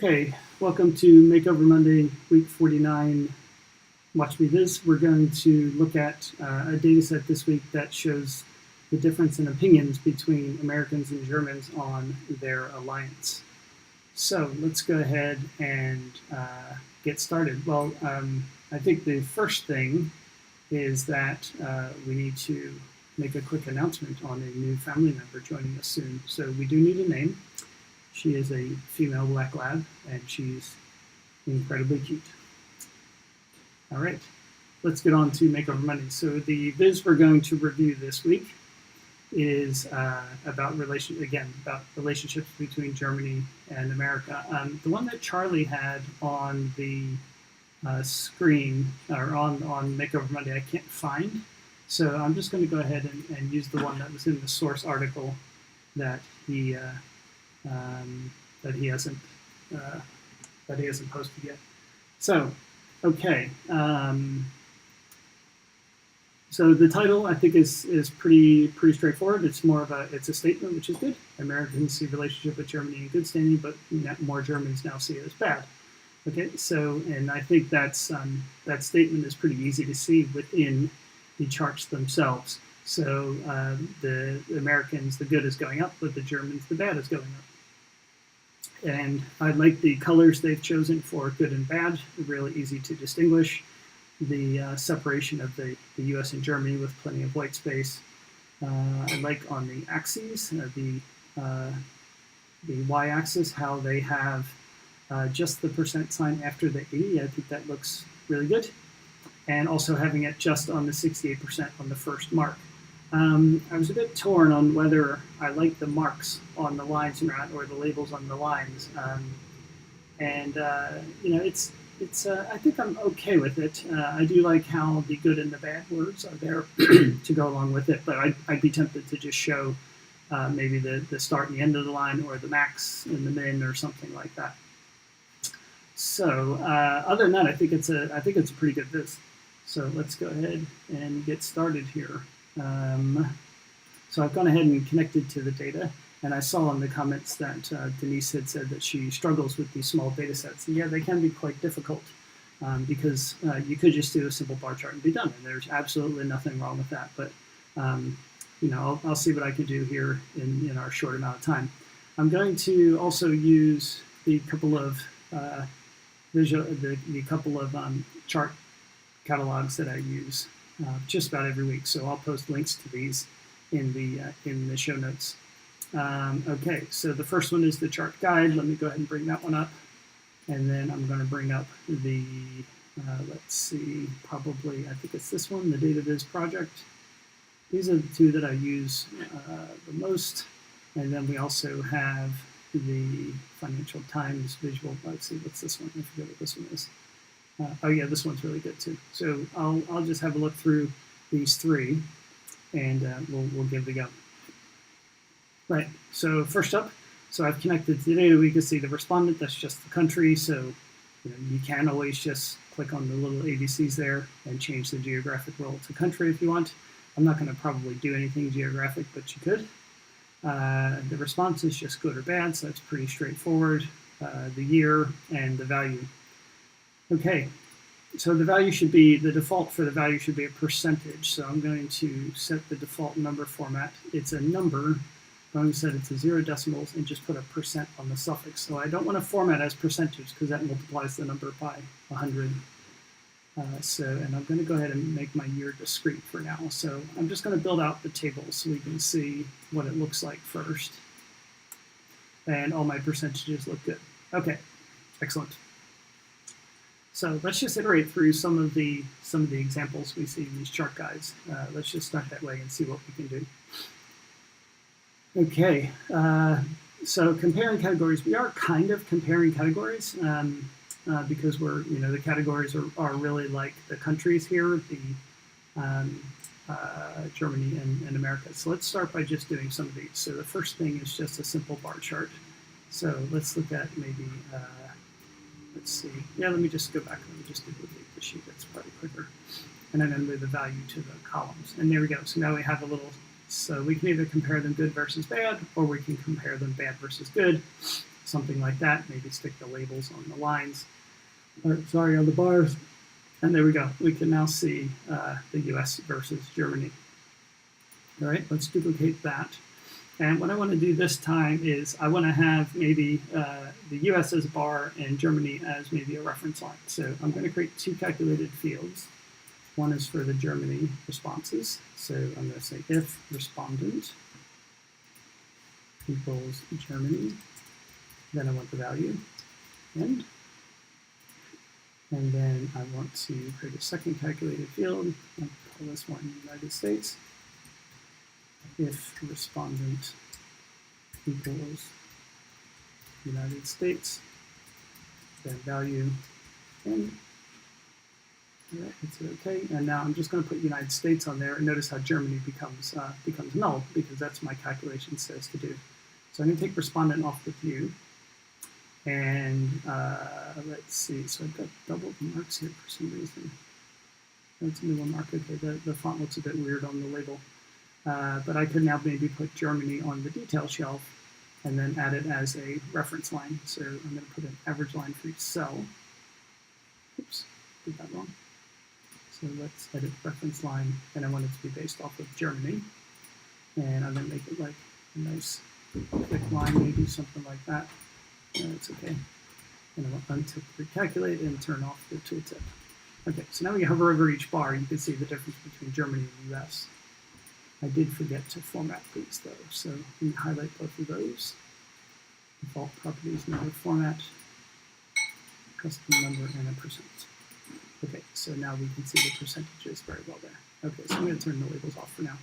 Okay, welcome to Makeover Monday, week 49. Watch me this. We're going to look at a data set this week that shows the difference in opinions between Americans and Germans on their alliance. So let's go ahead and get started. Well, I think the first thing is that we need to make a quick announcement on a new family member joining us soon. So we do need a name. She is a female black lab, and she's incredibly cute. All right, let's get on to Makeover Monday. So the viz we're going to review this week is about relationships between Germany and America. The one that Charlie had on the screen or on Makeover Monday, I can't find. So I'm just going to go ahead and use the one that was in the source article that he hasn't posted yet. So, okay. So the title I think is pretty straightforward. It's more of it's a statement, which is good. Americans see relationship with Germany in good standing, but more Germans now see it as bad. Okay, so and I think that statement is pretty easy to see within the charts themselves. So the Americans, the good is going up, but the Germans, the bad is going up. And I like the colors they've chosen for good and bad, really easy to distinguish. The separation of the US and Germany with plenty of white space. I like on the axes, the y-axis, how they have just the percent sign after the 80. I think that looks really good. And also having it just on the 68% on the first mark. I was a bit torn on whether I like the marks on the lines or not, or the labels on the lines. I think I'm okay with it. I do like how the good and the bad words are there to go along with it, but I'd be tempted to just show maybe the start and the end of the line, or the max and the min, or something like that. So other than that, I think it's a pretty good viz. So let's go ahead and get started here. So I've gone ahead and connected to the data, and I saw in the comments that Denise had said that she struggles with these small data sets. And yeah, they can be quite difficult because you could just do a simple bar chart and be done, and there's absolutely nothing wrong with that. But I'll see what I can do here in our short amount of time. I'm going to also use the couple of chart catalogs that I use just about every week. So I'll post links to these in the show notes. Okay, so the first one is the chart guide. Let me go ahead and bring that one up. And then I'm going to bring up the, let's see, probably, I think it's this one, the Data Viz project. These are the two that I use the most. And then we also have the Financial Times visual. Let's see, what's this one? I forget what this one is. Oh yeah, this one's really good too. So I'll just have a look through these three, and we'll give it a go. Right. So first up, so I've connected to the data. We can see the respondent. That's just the country. So you can always just click on the little ABCs there and change the geographic role to country if you want. I'm not going to probably do anything geographic, but you could. The response is just good or bad, so that's pretty straightforward. The year and the value. Okay, so the default for the value should be a percentage. So I'm going to set the default number format. It's a number. I'm going to set it to 0 decimals and just put a percent on the suffix. So I don't want to format as percentage because that multiplies the number by 100. And I'm going to go ahead and make my year discrete for now. So I'm just going to build out the table so we can see what it looks like first. And all my percentages look good. Okay, excellent. So let's just iterate through some of the examples we see in these chart guides. Let's just start that way and see what we can do. Okay, so comparing categories. We are kind of comparing categories because the categories are really like the countries here, the Germany and America. So let's start by just doing some of these. So the first thing is just a simple bar chart. So let's look at maybe. Let's see. Yeah, let me just go back. Let me just duplicate the sheet. That's probably quicker. And then move the value to the columns. And there we go. So now we have a little. So we can either compare them good versus bad, or we can compare them bad versus good. something like that. Maybe stick the labels on the lines, or sorry, on the bars. And there we go. We can now see the US versus Germany. All right, let's duplicate that. And what I want to do this time is I want to have maybe the US as a bar and Germany as maybe a reference line. So I'm going to create two calculated fields. One is for the Germany responses. So I'm going to say if respondent equals Germany, then I want the value end. And then I want to create a second calculated field. I'll call this one United States. If respondent equals United States, then value end. All right, it's okay. And now I'm just going to put United States on there, and notice how Germany becomes null because that's my calculation says to do. So I'm going to take respondent off the view, and let's see. So I've got double marks here for some reason. That's a new one mark. Okay, the font looks a bit weird on the label. But I could now maybe put Germany on the detail shelf and then add it as a reference line. So I'm going to put an average line for each cell. Oops, did that wrong. So let's edit the reference line, and I want it to be based off of Germany. And I'm going to make it like a nice thick line, maybe something like that. It's okay. And I will untick recalculate and turn off the tooltip. Okay, so now we hover over each bar, you can see the difference between Germany and the US. I did forget to format these though, so let me highlight both of those. Default properties, number format, custom number, and a percent. Okay, so now we can see the percentages very well there. Okay, so I'm going to turn the labels off for now.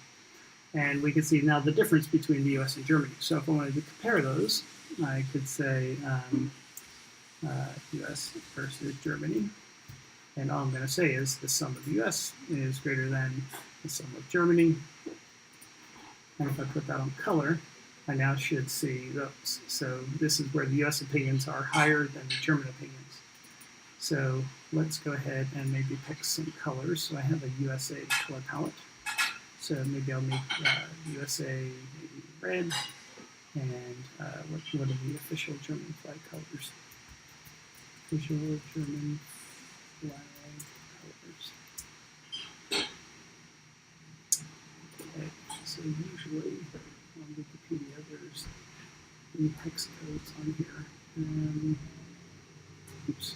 And we can see now the difference between the US and Germany. So if I wanted to compare those, I could say US versus Germany. And all I'm going to say is the sum of the US is greater than the sum of Germany. And if I put that on color, I now should see those. So this is where the US opinions are higher than the German opinions. So let's go ahead and maybe pick some colors. So I have a USA color palette. So maybe I'll make USA maybe red. And what are the official German flag colors? Official German flag colors. Okay, so usually on Wikipedia there's the hex codes on here. Oops.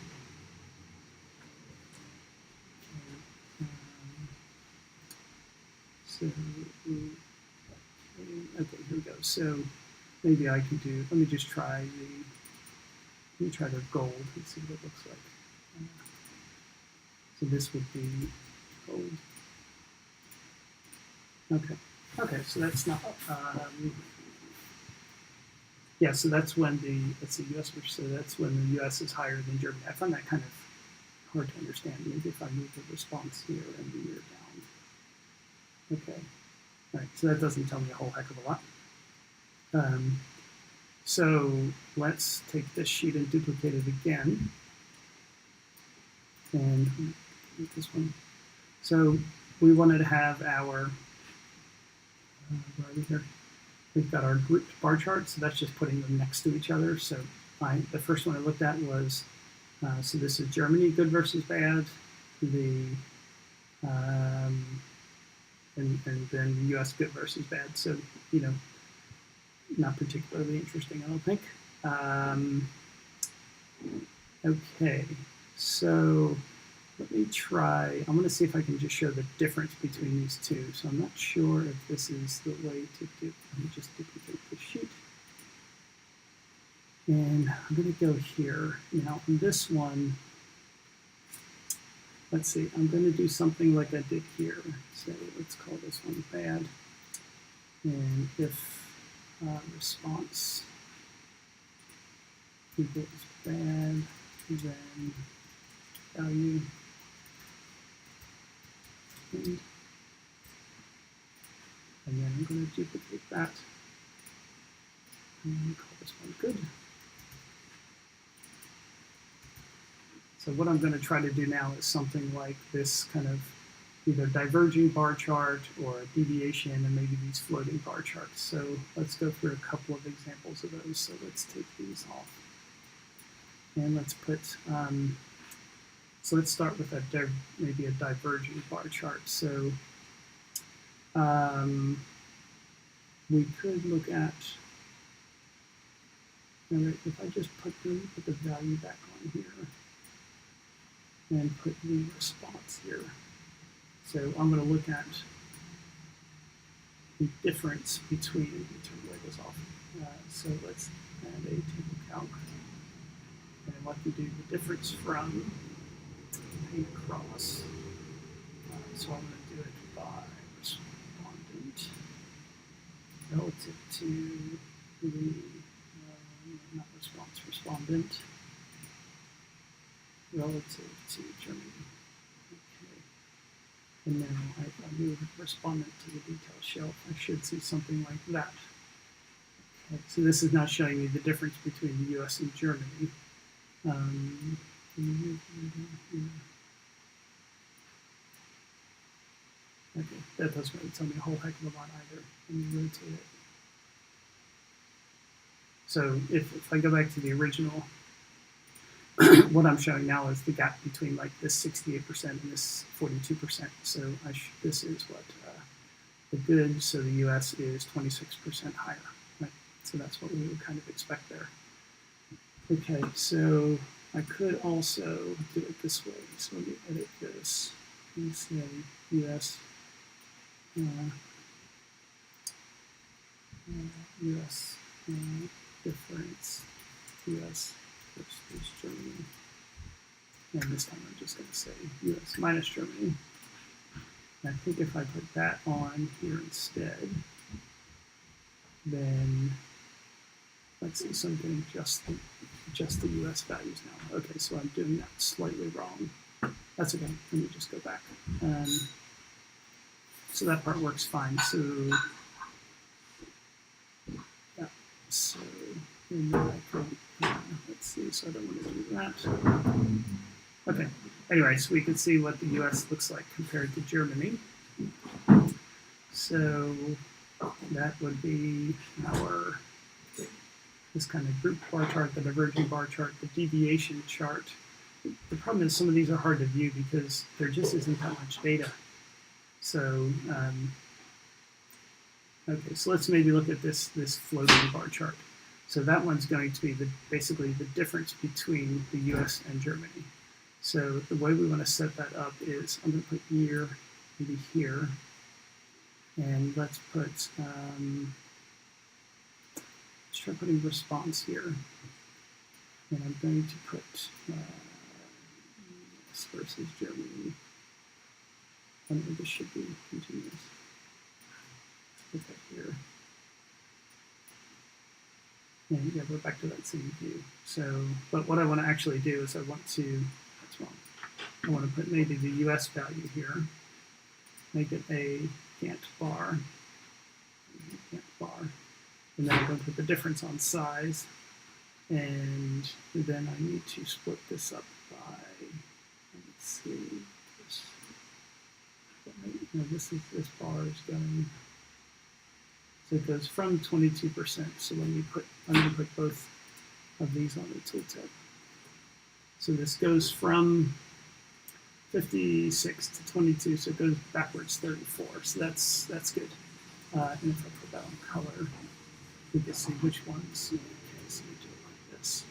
Okay, here we go. So maybe I can do, let me just try the gold and see what it looks like. So this would be gold. Okay, so that's not, yeah, so that's when let's see, US, so that's when the US is higher than Germany. I find that kind of hard to understand. Maybe if I move the response here and the year down. Okay, all right, so that doesn't tell me a whole heck of a lot. So let's take this sheet and duplicate it again. And this one. So we wanted to have our, where are we here? We've got our grouped bar chart, so that's just putting them next to each other. So the first one I looked at was, so this is Germany, good versus bad. And then US good versus bad. So, you know, not particularly interesting, I don't think. Okay, so let me try, I'm going to see if I can just show the difference between these two. So I'm not sure if this is the way to do, let me just duplicate the sheet. And I'm going to go here. Now on this one, let's see, I'm going to do something like I did here. So let's call this one bad. And if response equals bad, then value and then I'm going to duplicate that and call this one good. So what I'm going to try to do now is something like this kind of either diverging bar chart or a deviation and maybe these floating bar charts. So let's go through a couple of examples of those. So let's take these off. And let's put, so let's start with maybe a divergent bar chart. So we could look at, if I just put the value back on here and put the response here. So I'm going to look at the difference between, turn the labels off. So let's add a table calc. And what we do, the difference from paint across. So I'm going to do it by respondent relative to the, not response, respondent relative to Germany. Okay. And now if I move respondent to the detail shelf, I should see something like that. Okay. So this is not showing me the difference between the US and Germany. Okay, that doesn't really tell me a whole heck of a lot either. Let me rotate it. So if I go back to the original, what I'm showing now is the gap between like this 68% and this 42%. So this is what the good, so the US is 26% higher, right? So that's what we would kind of expect there. Okay, so I could also do it this way. So let me edit this and say US US difference US versus Germany. And this time I'm just going to say US minus Germany. And I think if I put that on here instead, then let's see, so I'm getting just the US values now. Okay, so I'm doing that slightly wrong. That's okay. Let me just go back. So that part works fine. So yeah. So and then I could, let's see. So I don't want to do that. Okay. Anyway, so we can see what the US looks like compared to Germany. So that would be our this kind of group bar chart, the divergent bar chart, the deviation chart. The problem is some of these are hard to view because there just isn't that much data. So, okay, so let's maybe look at this floating bar chart. So that one's going to be basically the difference between the US and Germany. So the way we want to set that up is I'm going to put year maybe here. And let's put, let's try putting response here. And I'm going to put US versus Germany. I think this should be continuous. Put that here. And yeah, we're back to that same view. So, but what I want to actually do is I want to, that's wrong. I want to put maybe the US value here. Make it a Gantt bar. And then I'm going to put the difference on size. And then I need to split this up by, let's see, this bar is going, so it goes from 22%. So when you put, I'm going to put both of these on the tooltip. So this goes from 56 to 22, so it goes backwards 34. So that's good. And if I put that on color, we can see which ones. Okay, so we do it like this.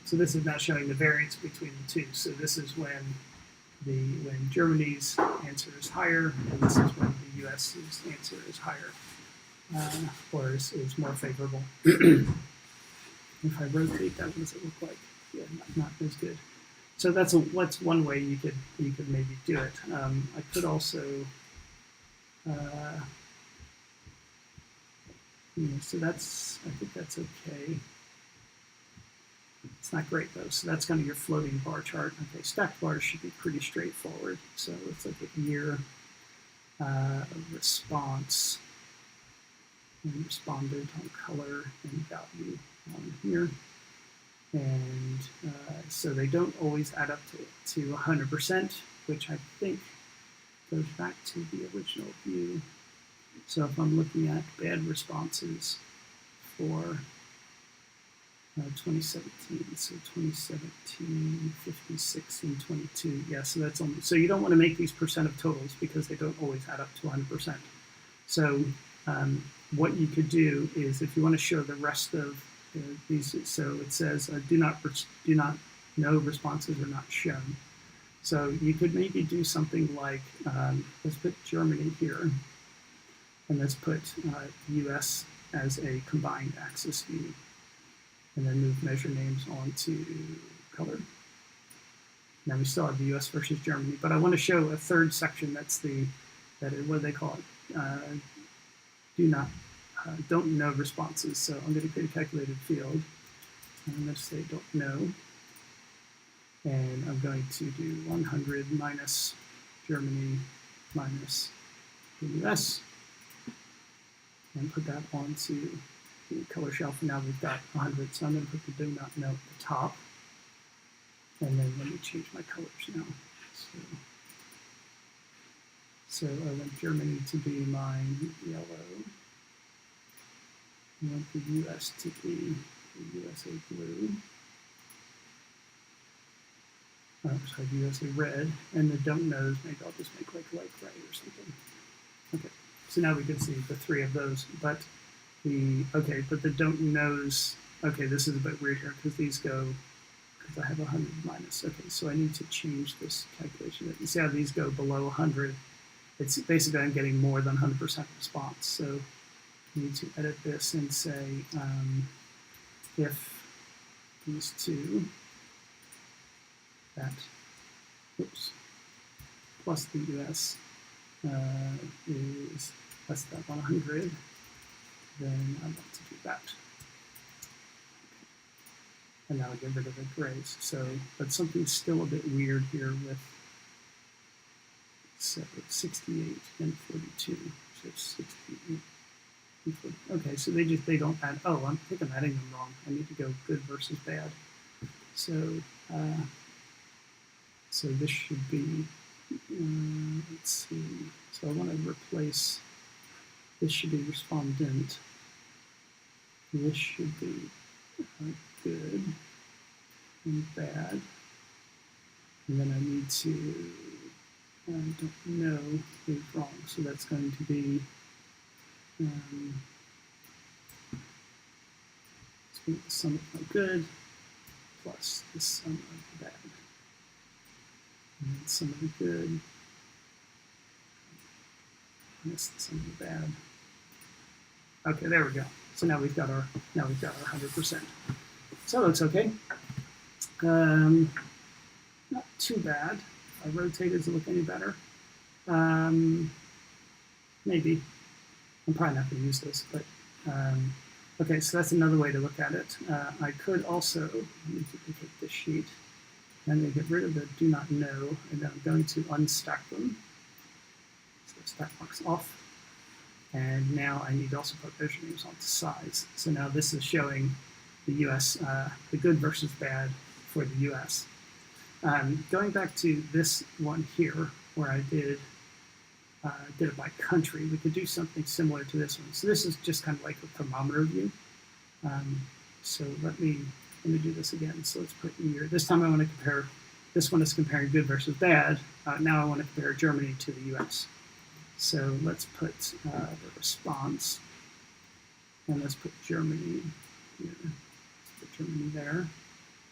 So this is now showing the variance between the two. So this is when Germany's answer is higher, and this is when the US's answer is higher, or is more favorable. If I rotate that, what does it look like? Yeah, not as good. So that's one way you could maybe do it. I could also, so I think that's okay. It's not great though. So that's kind of your floating bar chart. Okay, stacked bars should be pretty straightforward. So let's look at year, response, and responded on color and value on here. And so they don't always add up to 100%, which I think goes back to the original view. So if I'm looking at bad responses for 2017, so 2017, 56, and 22. Yeah, so that's only, so you don't want to make these percent of totals because they don't always add up to 100%. So what you could do is if you want to show the rest of these, so it says do not no responses are not shown. So you could maybe do something like, let's put Germany here, and let's put US as a combined axis view, and then move measure names onto color. Now we still have the US versus Germany, but I want to show a third section that's what do they call it? Don't know responses. So I'm going to create a calculated field, and I'm going to say don't know. And I'm going to do 100 minus Germany minus the US, and put that onto the color shelf. And now we've got 100, so I'm going to put the do not know at the top. And then let me change my colors now. So I want Germany to be my yellow. I want the US to be the USA blue. Oh, sorry, USA red, and the don't knows, maybe I'll just make like light gray or something. Okay, so now we can see the three of those, but the don't knows, okay, this is a bit weird here because these go, because I have 100 minus, okay, so I need to change this calculation. You see how these go below 100? It's basically I'm getting more than 100% response, so I need to edit this and say if these two, that, oops, plus the US is less than 100, then I want to do that. And now I get rid of the grays. So, but something's still a bit weird here with 68 and 42. So 68 and 40. Okay, so they don't add. Oh, I think I'm adding them wrong. I need to go good versus bad. So. So this should be, let's see, so I want to replace, this should be respondent, this should be good and bad, and then I need to, I don't know, is wrong, so that's going to be, let's make the sum of my good plus the sum of the bad. And then some of the good, miss some of the bad. Okay, there we go. So now we've got our 100%. So it looks okay. Not too bad. If I rotate, does it look any better? Maybe. I'm probably not going to use this, but okay. So that's another way to look at it. I could also let me duplicate this sheet. I'm going to get rid of the do not know, and then I'm going to unstack them. So stack box off. And now I need to also put measure names onto size. So now this is showing the US, the good versus bad for the US. Going back to this one here, where I did it by country, we could do something similar to this one. So this is just kind of like a thermometer view. So let me do this again. So let's put year. This time I want to compare, this one is comparing good versus bad. Now I want to compare Germany to the US. So let's put the response, and let's put Germany here. Let's put Germany there,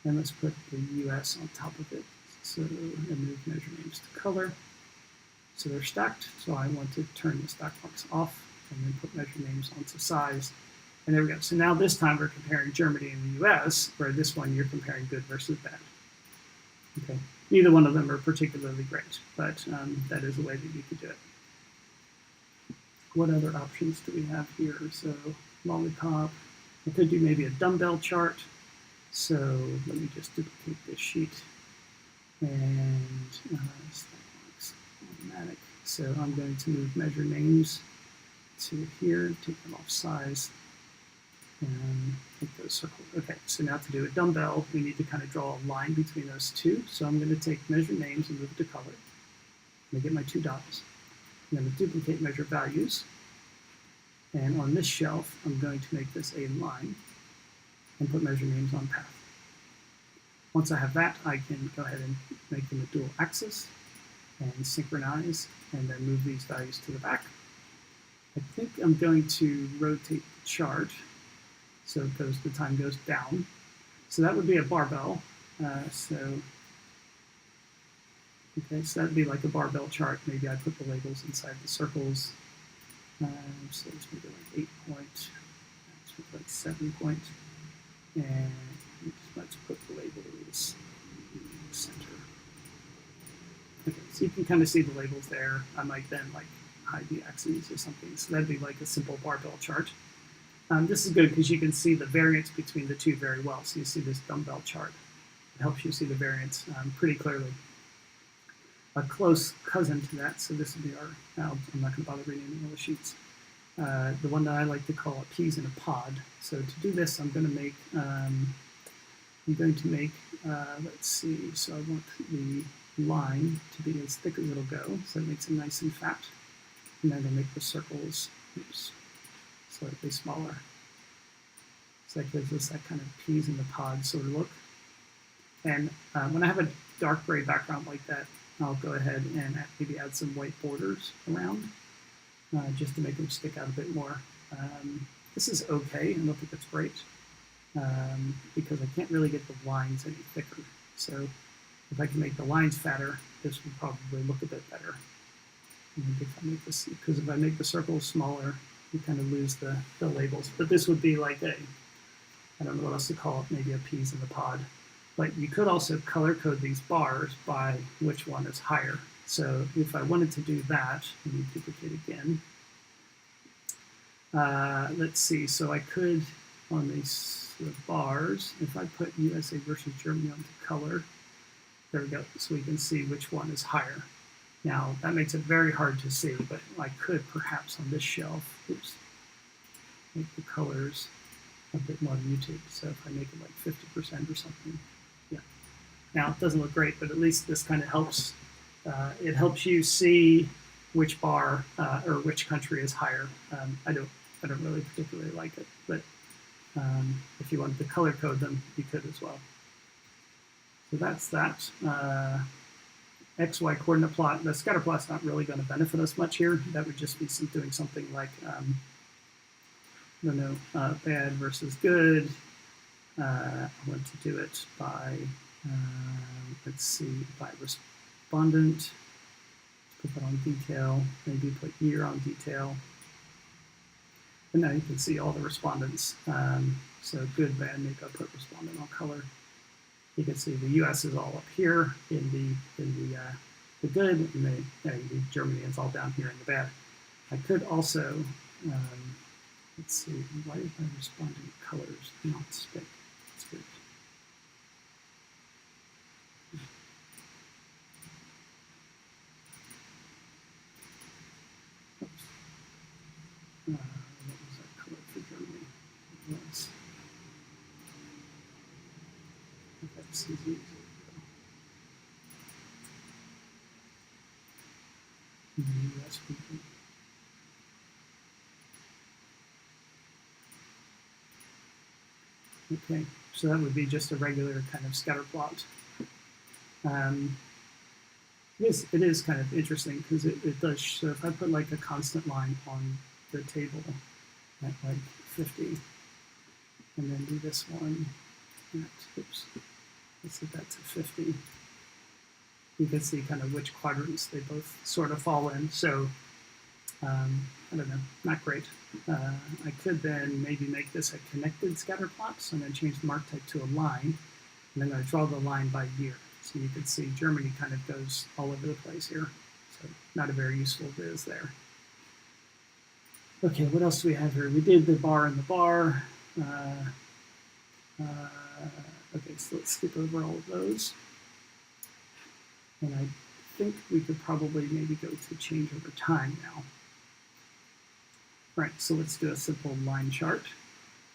and let's put the US on top of it. So, and move measure names to color. So they're stacked. So I want to turn the stack box off, and then put measure names onto size. And there we go. So now this time we're comparing Germany and the US, where this one you're comparing good versus bad. Okay. Neither one of them are particularly great, but that is a way that you could do it. What other options do we have here? So lollipop. I could do maybe a dumbbell chart. So let me just duplicate this sheet. And automatic. So I'm going to move measure names to here, take them off size, and make those circles. Okay, so now to do a dumbbell, we need to kind of draw a line between those two. So I'm going to take measure names and move it to color. I'm going to get my two dots. I'm going to duplicate measure values. And on this shelf, I'm going to make this a line. and put measure names on path. Once I have that, I can go ahead and make them a dual axis and synchronize, and then move these values to the back. I think I'm going to rotate the chart so the time goes down. So that would be a barbell. Okay, so that'd be like a barbell chart. Maybe I put the labels inside the circles. So let's make it like 8 point. Let's make it like 7 point. And let's put the labels in the center. Okay, so you can kind of see the labels there. I might then like hide the axes or something. So that'd be like a simple barbell chart. This is good because you can see the variance between the two very well. So you see this dumbbell chart. It helps you see the variance pretty clearly. A close cousin to that, so this would be our, I'm not going to bother renaming all the sheets. The one that I like to call a peas in a pod. So to do this, I'm going to make, let's see, so I want the line to be as thick as it'll go, so it makes it nice and fat. And then I'm going to make the circles, slightly smaller. So that gives us that kind of peas in the pod sort of look. And when I have a dark gray background like that, I'll go ahead and maybe add some white borders around just to make them stick out a bit more. This is okay. I don't think it's great because I can't really get the lines any thicker. So if I can make the lines fatter, this would probably look a bit better. If I make this, because if I make the circles smaller, you kind of lose the labels. But this would be like a, I don't know what else to call it, maybe a peas in the pod. But you could also color code these bars by which one is higher. So if I wanted to do that, let me duplicate again. Let's see, so I could, on these bars, if I put USA versus Germany onto color, there we go, so we can see which one is higher. Now, that makes it very hard to see, but I could perhaps on this shelf, make the colors a bit more muted. So if I make it like 50% or something, yeah. Now, it doesn't look great, but at least this kind of helps. It helps you see which bar or which country is higher. I don't really particularly like it, but if you wanted to color code them, you could as well. So that's that. XY coordinate plot. The scatter plot's not really going to benefit us much here. That would just be doing something like, I don't know, bad versus good. I want to do it by, let's see, by respondent. Put that on detail. Maybe put year on detail. And now you can see all the respondents. So good, bad, make up, put respondent on color. You can see the U.S. is all up here in the good, and the Germany is all down here in the bad. I could also, let's see, why is my respondent colors not stick? That's good. Oops. What was that color for Germany? It was. That's easy. US people. Okay, so that would be just a regular kind of scatter plot. It is kind of interesting because it does, so if I put like a constant line on the table at like 50, and then do this one at, oops, let's set that to 50. You can see kind of which quadrants they both sort of fall in. So, I don't know, not great. I could then maybe make this a connected scatter plot. So I'm going to change the mark type to a line, and I'm going to draw the line by year. So you can see Germany kind of goes all over the place here. So not a very useful viz there. Okay, what else do we have here? We did the bar and the bar. Okay, so let's skip over all of those. And I think we could probably maybe go to change over time now. Right, so let's do a simple line chart.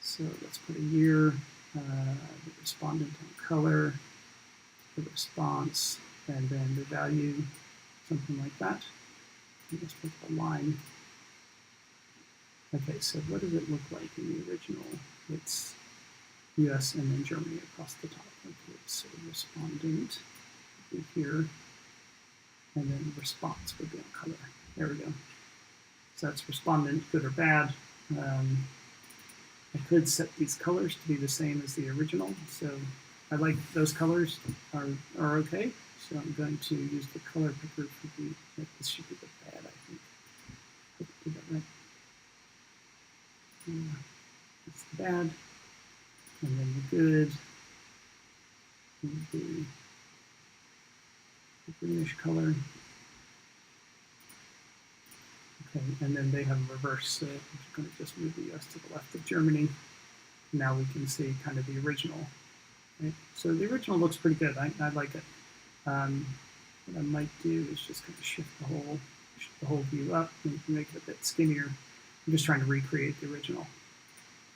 So let's put a year, the respondent on color, the response, and then the value, something like that. And let's put the line. Okay, so what does it look like in the original? It's US and then Germany across the top. Okay, so respondent would be here, and then response would be on color. There we go. So that's respondent, good or bad. I could set these colors to be the same as the original. So I like those colors are okay. So I'm going to use the color picker for the, this should be the bad, I think. I did that right. That's the bad. And then the good would be the greenish color. Okay, and then they have a reverse, so I'm just going to just move the US to the left of Germany. Now we can see kind of the original. Right? So the original looks pretty good. I like it. What I might do is just kind of shift the whole view up and make it a bit skinnier. I'm just trying to recreate the original.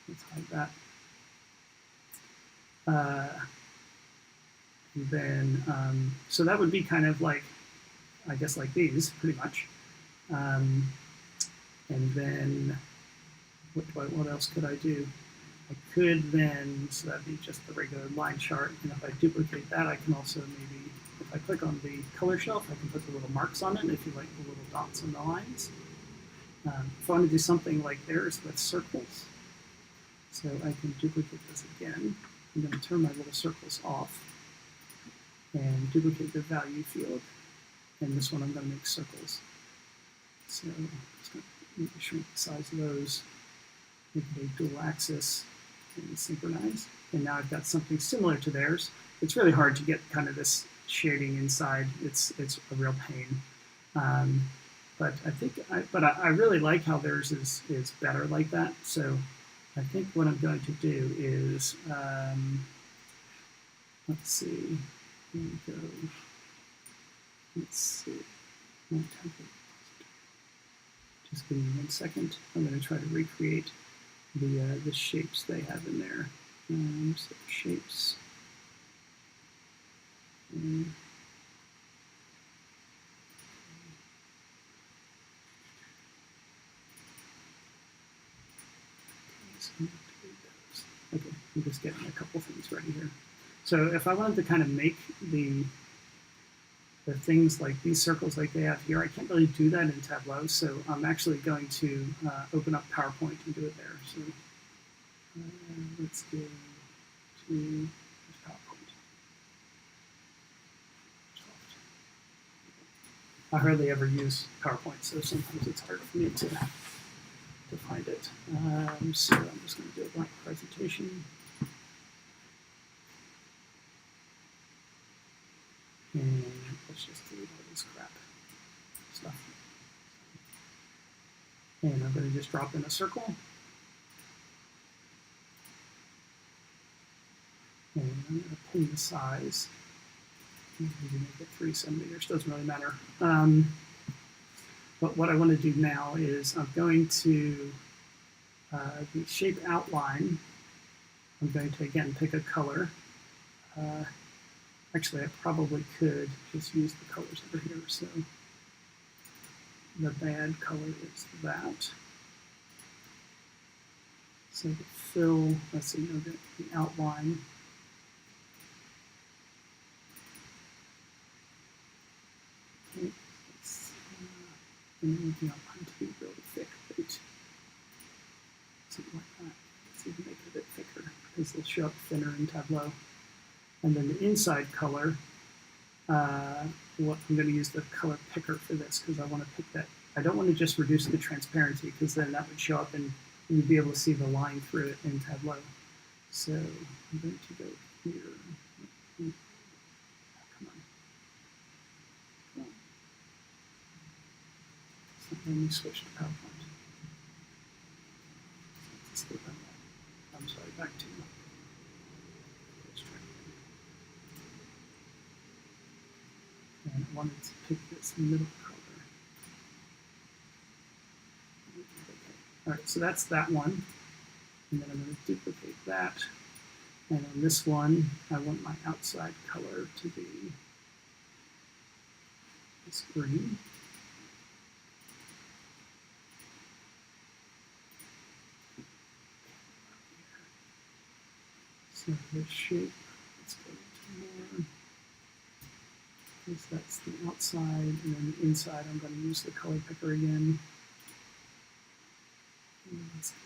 Let's hide that. And then, so that would be kind of like, I guess like these, pretty much. And then, what else could I do? I could then, so that'd be just the regular line chart, and if I duplicate that, I can also maybe, if I click on the color shelf, I can put the little marks on it, if you like the little dots on the lines. If I want to do something like theirs with circles, so I can duplicate this again. I'm going to turn my little circles off and duplicate the value field, and this one I'm going to make circles. So I'm just going to shrink the size of those, make it a dual axis, and synchronize. And now I've got something similar to theirs. It's really hard to get kind of this shading inside. It's a real pain. But I think, I really like how theirs is better like that. So I think what I'm going to do is, let's see, here we go. Let's see. Just give me 1 second. I'm going to try to recreate the shapes they have in there. So shapes. Okay, I'm just getting a couple things ready here. So if I wanted to kind of make the things like these circles like they have here, I can't really do that in Tableau, so I'm actually going to open up PowerPoint and do it there. So let's go to PowerPoint. I hardly ever use PowerPoint, so sometimes it's hard for me to find it. So I'm just going to do a blank presentation. And let's just delete all this crap stuff. And I'm going to just drop in a circle. And I'm going to pin the size. Maybe make it 3 centimeters, doesn't really matter. But what I want to do now is I'm going to, the shape outline, I'm going to again pick a color. Actually, I probably could just use the colors over here. So the bad color is that. So the fill, let's see, no, the outline. Okay, and we need the outline to be really thick, right? Something like that. Let's even make it a bit thicker because they'll show up thinner in Tableau. And then the inside color, what I'm going to use the color picker for this because I want to pick that. I don't want to just reduce the transparency because then that would show up and you'd be able to see the line through it in Tableau. So I'm going to go here. Come on. So let me switch to PowerPoint. I'm sorry, back to and I wanted to pick this middle color. Okay. All right, so that's that one. And then I'm going to duplicate that. And on this one, I want my outside color to be this green. the shape. Let's go to more. Because that's the outside, and then the inside, I'm going to use the color picker again. And let's go.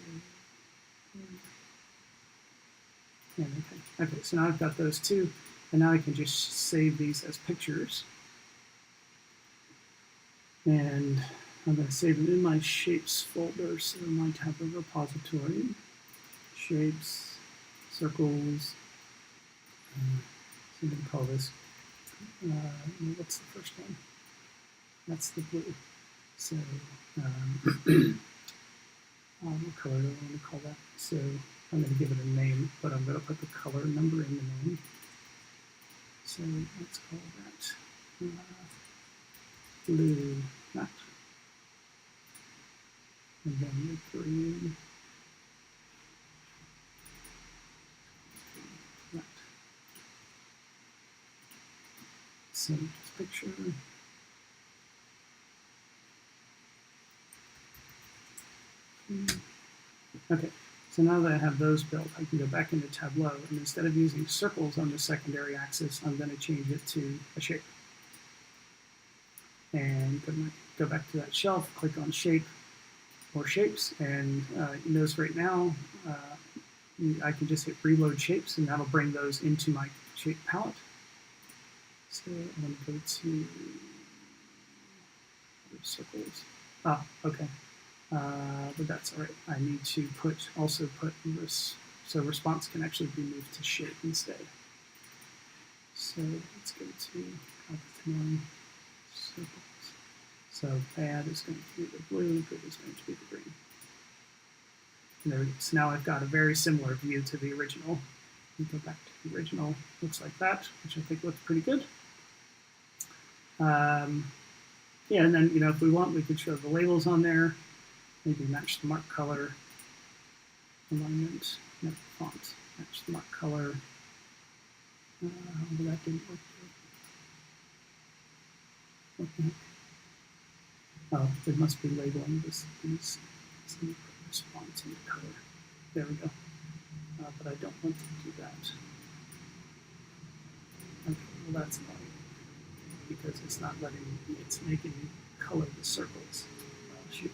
And okay, so now I've got those two, and now I can just save these as pictures. And I'm going to save them in my shapes folder, so my tab of repository, shapes, circles. So I'm going to call this, what's the first one? That's the blue. So what color do I want to call that? So I'm going to give it a name, but I'm going to put the color number in the name. So let's call that blue matte. And then the green matte. Save this picture. Okay, so now that I have those built, I can go back into Tableau, and instead of using circles on the secondary axis, I'm going to change it to a shape. And go back to that shelf, click on Shape or Shapes, and you notice right now I can just hit Reload Shapes, and that'll bring those into my shape palette. So I'm going to go to circles. Ah, okay. But that's all right. I need to also put this, so response can actually be moved to shape instead. So let's go to circles. So bad is going to be the blue, good is going to be the green. And there we go. So now I've got a very similar view to the original. We go back to the original. Looks like that, which I think looks pretty good. Yeah, and then if we want, we could show the labels on there. Maybe match the mark color, alignment, no, font, match the mark color. But that didn't work. What the heck? Oh, it must be labeling these. So let me put response in the color. There we go. But I don't want to do that. Okay, well that's fine because it's not letting me. It's making me color the circles. Oh, shoot.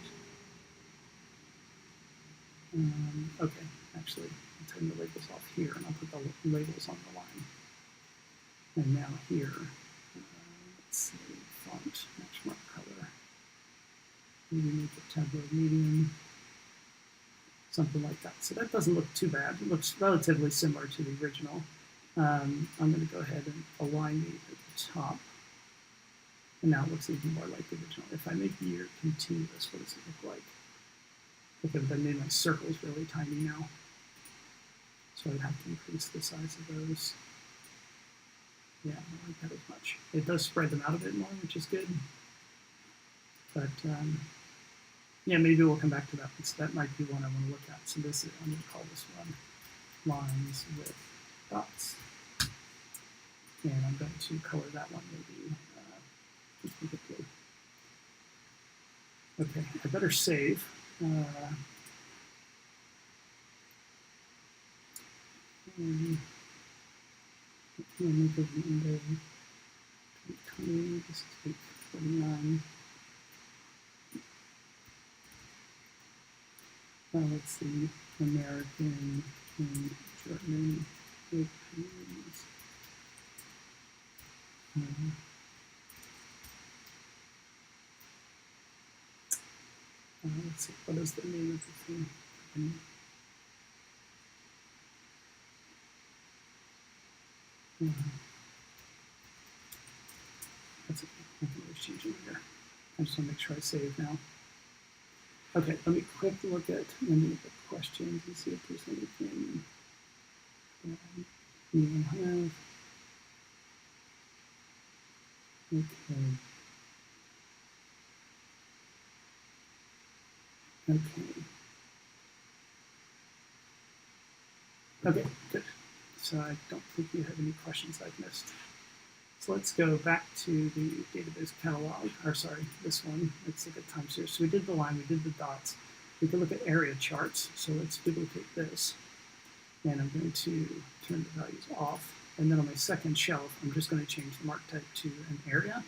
Okay, actually, I'll turn the labels off here, and I'll put the labels on the line. And now here, let's see, font, match mark color. Maybe make it Tableau medium, something like that. So that doesn't look too bad. It looks relatively similar to the original. I'm going to go ahead and align these at the top. And now it looks even more like the original. If I make year continuous, what does it look like? Okay, but I made my circles really tiny now. So I'd have to increase the size of those. Yeah, I don't like that as much. It does spread them out a bit more, which is good. But yeah, maybe we'll come back to that. So that might be one I want to look at. So this is, I'm going to call this one lines with dots. And I'm going to color that one maybe just make it blue. Okay, I better save. Let me go to window 2020. This is week 49. Let's see, American and German opinions. Let's see, what is the name of the thing? That's okay. I can always change it here. I just want to make sure I save now. Okay, let me quick look at questions and see if there's anything you have. Okay. Okay, good. So I don't think you have any questions I've missed. So let's go back to the database catalog, or sorry, this one. Let's look at time series. So we did the line, we did the dots. We can look at area charts. So let's duplicate this. and I'm going to turn the values off. And then on my second shelf, I'm just going to change the mark type to an area.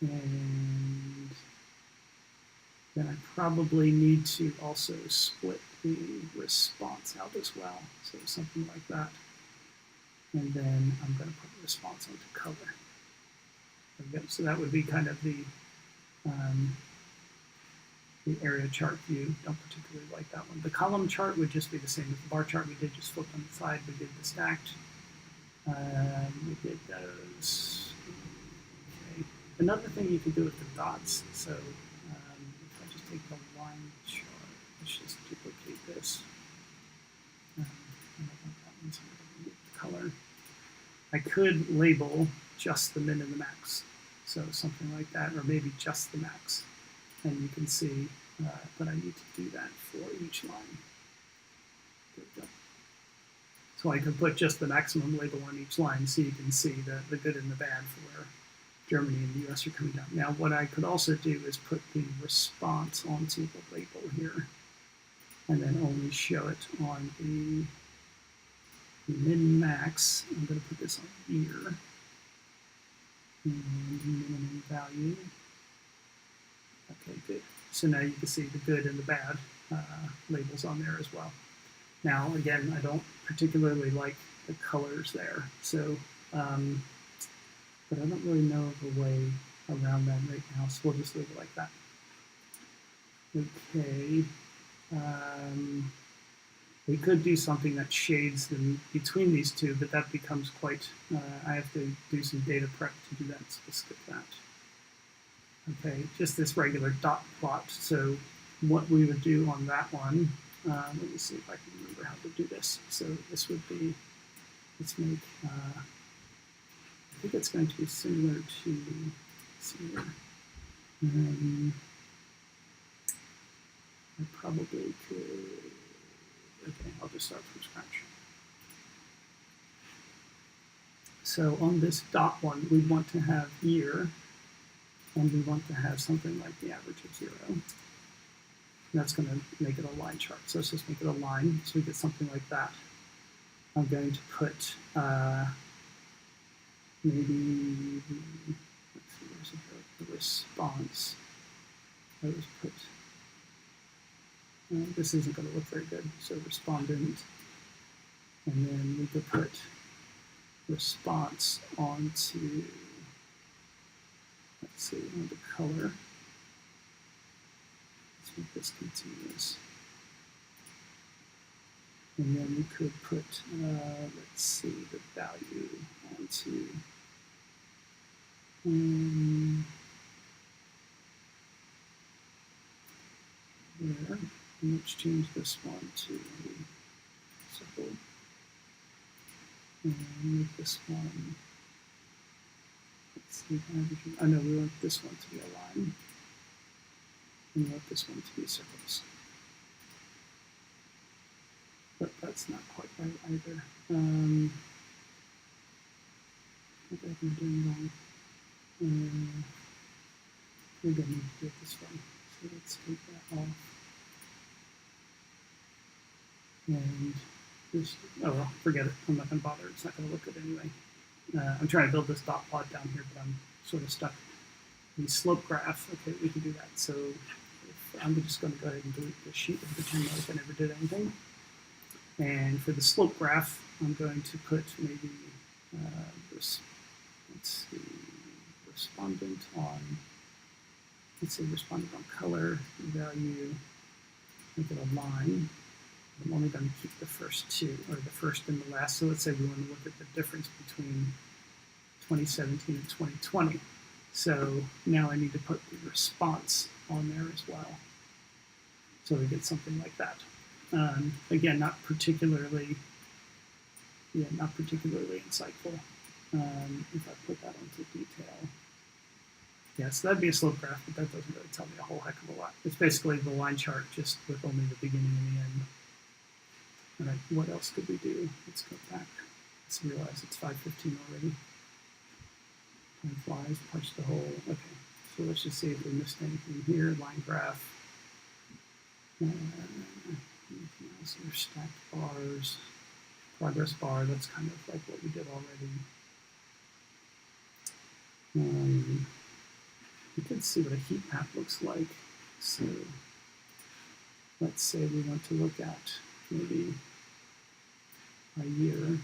And then I probably need to also split the response out as well, so something like that. And then I'm going to put the response onto color. So that would be kind of the area chart view. Don't particularly like that one. The column chart would just be the same as the bar chart we did, just flipped on the side. We did the stacked. We did those. Okay. Another thing you can do with the dots. So if I just take the line chart, let's just duplicate this. I don't want that one, so I'm going to color. I could label just the min and the max. So something like that, or maybe just the max. And you can see that I need to do that for each line. There we go. So I can put just the maximum label on each line so you can see the good and the bad for where Germany and the US are coming down. Now what I could also do is put the response onto the label here and then only show it on the min-max. I'm going to put this on year and minimum value. Okay, good. So now you can see the good and the bad labels on there as well. Now, again, I don't particularly like the colors there, so, but I don't really know of a way around that right now, so we'll just leave it like that. Okay. We could do something that shades them between these two, but that becomes quite, I have to do some data prep to do that, so we'll skip that. Okay, just this regular dot plot. So what we would do on that one, let me see if I can remember how to do this. So this would be, let's make, I think it's going to be similar to, similar. I probably could, okay, I'll just start from scratch. So on this dot one, we want to have year, and we want to have something like the average of 0. And that's going to make it a line chart. So let's just make it a line, so we get something like that. I'm going to put maybe, let's see, where's the response? I was put, this isn't going to look very good, so respondent. And then we could put response onto, let's see, on the color. Let's make this continuous. And then we could put, let's see, the value onto, there. And let's change this one to simple. And make this one, let's see, I know we want this one to be a line. And we want this one to be circles. But that's not quite right either. What have I been doing wrong? We're going to need to do it this way. So let's take that off. And this, oh well, forget it. I'm not going to bother. It's not going to look good anyway. I'm trying to build this dot plot down here, but I'm sort of stuck. The slope graph, okay, we can do that. So if I'm just going to go ahead and delete the sheet and pretend like I never did anything. And for the slope graph, I'm going to put maybe this, let's see, respondent on, let's say respondent on color, value, make it a line. I'm only going to keep the first two, or the first and the last. So let's say we want to look at the difference between 2017 and 2020. So now I need to put the response on there as well. So we get something like that. Again, not particularly insightful. If I put that onto detail. Yeah, so that'd be a slope graph, but that doesn't really tell me a whole heck of a lot. It's basically the line chart, just with only the beginning and the end. All right, what else could we do? Let's go back. Let's realize it's 5:15 already. Time flies, punch the hole. Okay, so let's just see if we missed anything here. Line graph. Anything else here? Stacked bars, progress bar. That's kind of like what we did already. We could see what a heat map looks like. So let's say we want to look at maybe by year,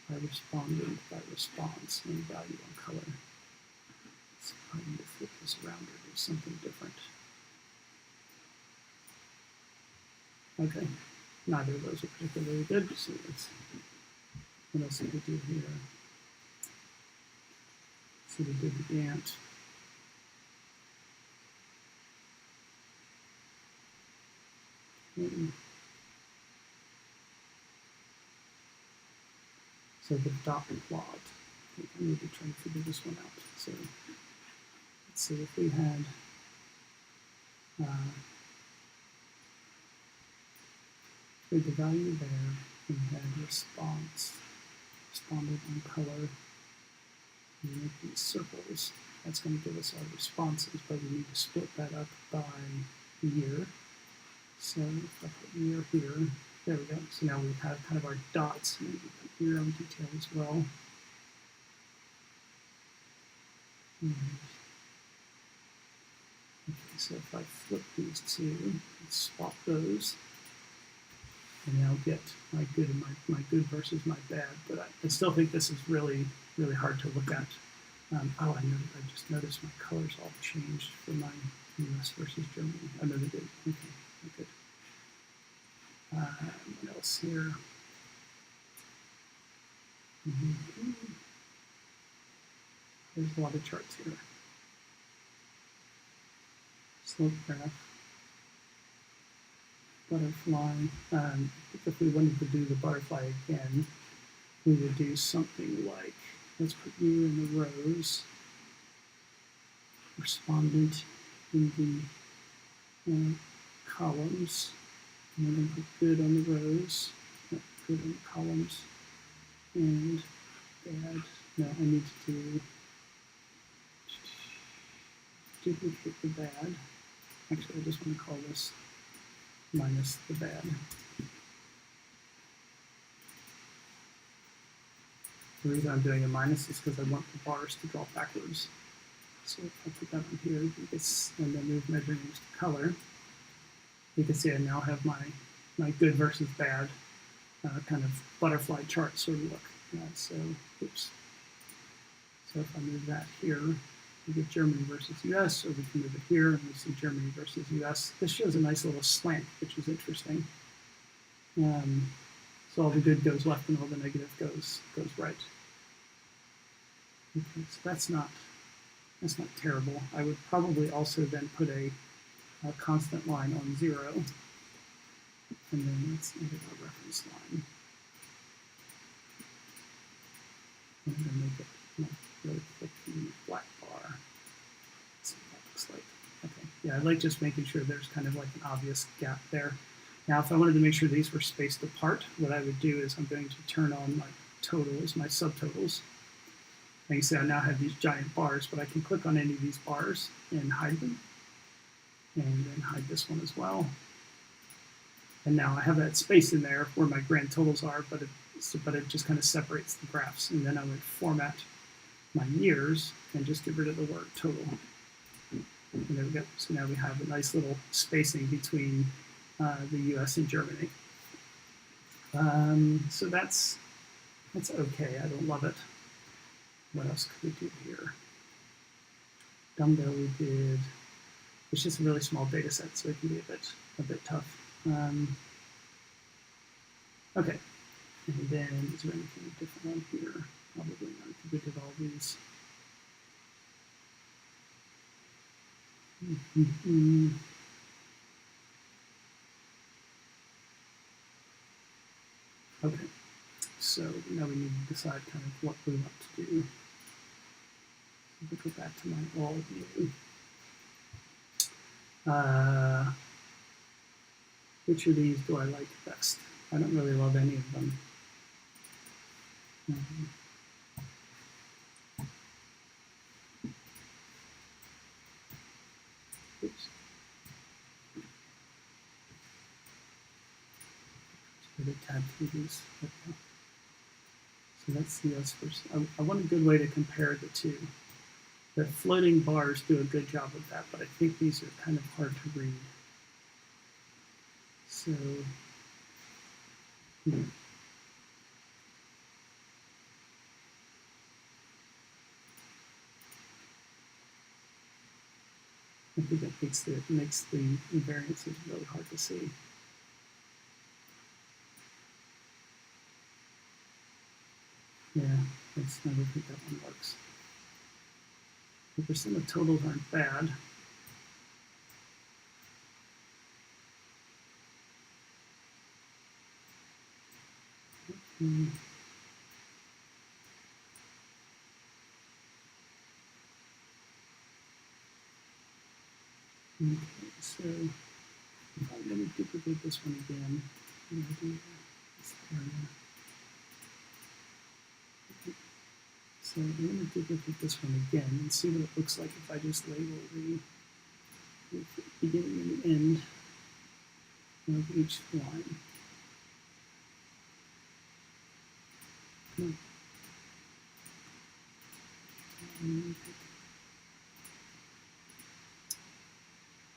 by respondent, by response, and value on color. So I need to flip this around or do something different. Okay, neither of those are particularly good, so what else did we do here? So we did the Gantt. So the dot plot, I think I need to try to figure this one out. So let's see if we had the value there, and we had response, responded on color, and we make these circles. That's going to give us our responses, but we need to split that up by year. So if I put year here, there we go. So now we have kind of our dots. Maybe put year on detail as well. Okay, so if I flip these two and swap those, and I'll get my good and my good versus my bad. But I still think this is really, really hard to look at. Oh, I just noticed my colors all changed for my US versus Germany. Oh, no, they did. Okay, good. What else here? There's a lot of charts here. Slope graph. Butterfly. If we wanted to do the butterfly again, we would do something like, let's put you in the rows, respondent in the columns, and then put good on the rows, good on the columns, and bad. No, I need to duplicate the bad. Actually, I just want to call this minus the bad. The reason I'm doing a minus is because I want the bars to drop backwards. So if I put that on here, and then move measure names to color, you can see I now have my good versus bad kind of butterfly chart sort of look. So, oops. So if I move that here, we get Germany versus US, or we can move it here and we see Germany versus US. This shows a nice little slant, which is interesting. So all the good goes left and all the negative goes right. Okay, so that's not terrible. I would probably also then put a constant line on 0, and then let's edit our reference line. And then make it really quick and black bar. Let's see what that looks like. Okay, yeah, I like just making sure there's kind of like an obvious gap there. Now, if I wanted to make sure these were spaced apart, what I would do is I'm going to turn on my totals, my subtotals. And you see I now have these giant bars, but I can click on any of these bars and hide them. And then hide this one as well. And now I have that space in there where my grand totals are, but it just kind of separates the graphs. And then I would format my years and just get rid of the word total. And there we go. So now we have a nice little spacing between the US and Germany. So that's okay. I don't love it. What else could we do here? Dumbbell we did. It's just a really small data set, so it can be a bit tough. Okay. And then is there anything different on here? Probably not. I think we did all these. Okay, so now we need to decide kind of what we want to do. So we'll go back to my all view. Which of these do I like best? I don't really love any of them. Oops. add to these. So that's the US versus. I want a good way to compare the two. The floating bars do a good job of that, but I think these are kind of hard to read. So, I think that makes the variances really hard to see. Yeah, I don't think that one works. The percent of totals aren't bad. Okay, so I'm going to duplicate this one again. I'm going to do this area. Okay. So I'm going to duplicate this one again and see what it looks like if I just label the beginning and the end of each line.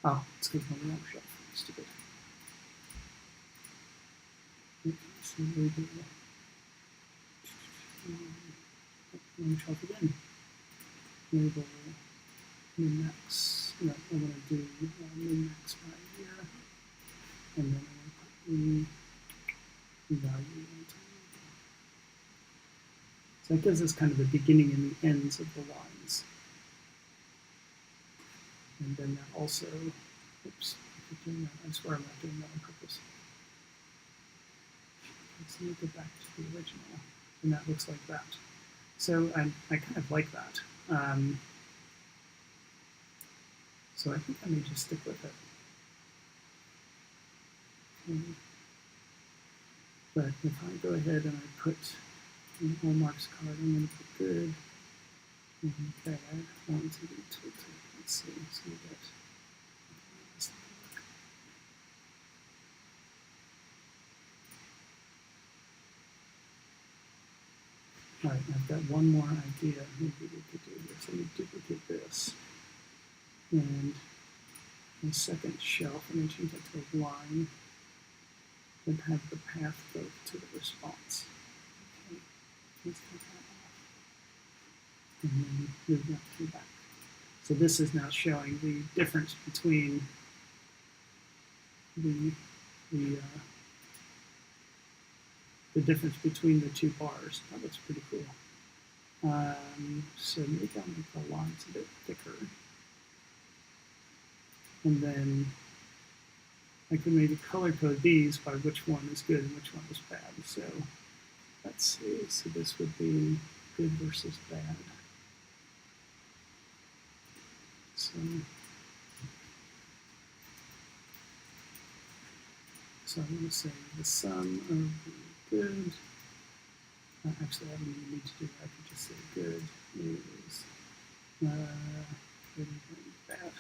Oh, it's going to be on the wrong shelf. Stupid. Okay, so label wrong shelf again. Label min-max. No, I want to do min-max right here. And then I want to put the value into it. So that gives us kind of the beginning and the ends of the lines. And then that also, oops, I swear I'm not doing that on purpose. So let me go back to the original, and that looks like that. So I kind of like that. So I think I may just stick with it. But if I go ahead and I put in Hallmark's card, I'm going to put good and bad onto the total. Let's see, so we get. All right, I've got one more idea maybe we could do here. So let me duplicate this. And the second shelf, I'm going to change that to a line and have the path go to the response. Okay, let's take that off. And then move that through back. So this is now showing the difference between the difference between the two bars. That looks pretty cool. So maybe I'll make the lines a bit thicker. And then I can maybe color code these by which one is good and which one is bad. So let's see. So this would be good versus bad. So I'm going to say the sum of the good. Actually, I don't even need to do that. I could just say good is good and bad.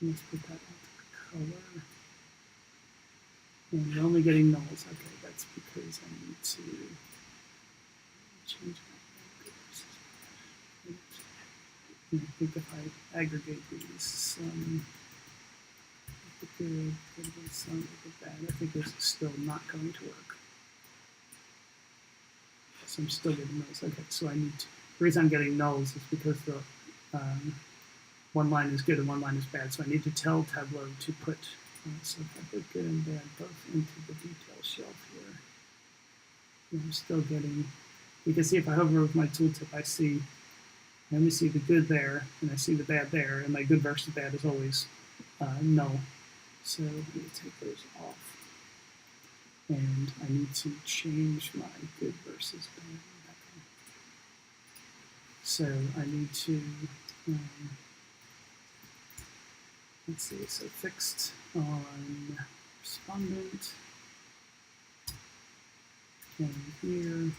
Let's put that onto the color. And we're only getting nulls. Okay, that's because I need to change that. I think if I aggregate these, sum of the good, sum of the bad, I think this is still not going to work. So I'm still getting nulls. Okay, so I need to, the reason I'm getting nulls is because the one line is good and one line is bad. So I need to tell Tableau to put, so if I put good and bad both into the detail shelf here, and I'm still getting, you can see if I hover over my tooltip, I only see the good there, and I see the bad there, and my good versus bad is always null. So I'm going to take those off. And I need to change my good versus bad. So I need to, let's see, so fixed on respondent, and here,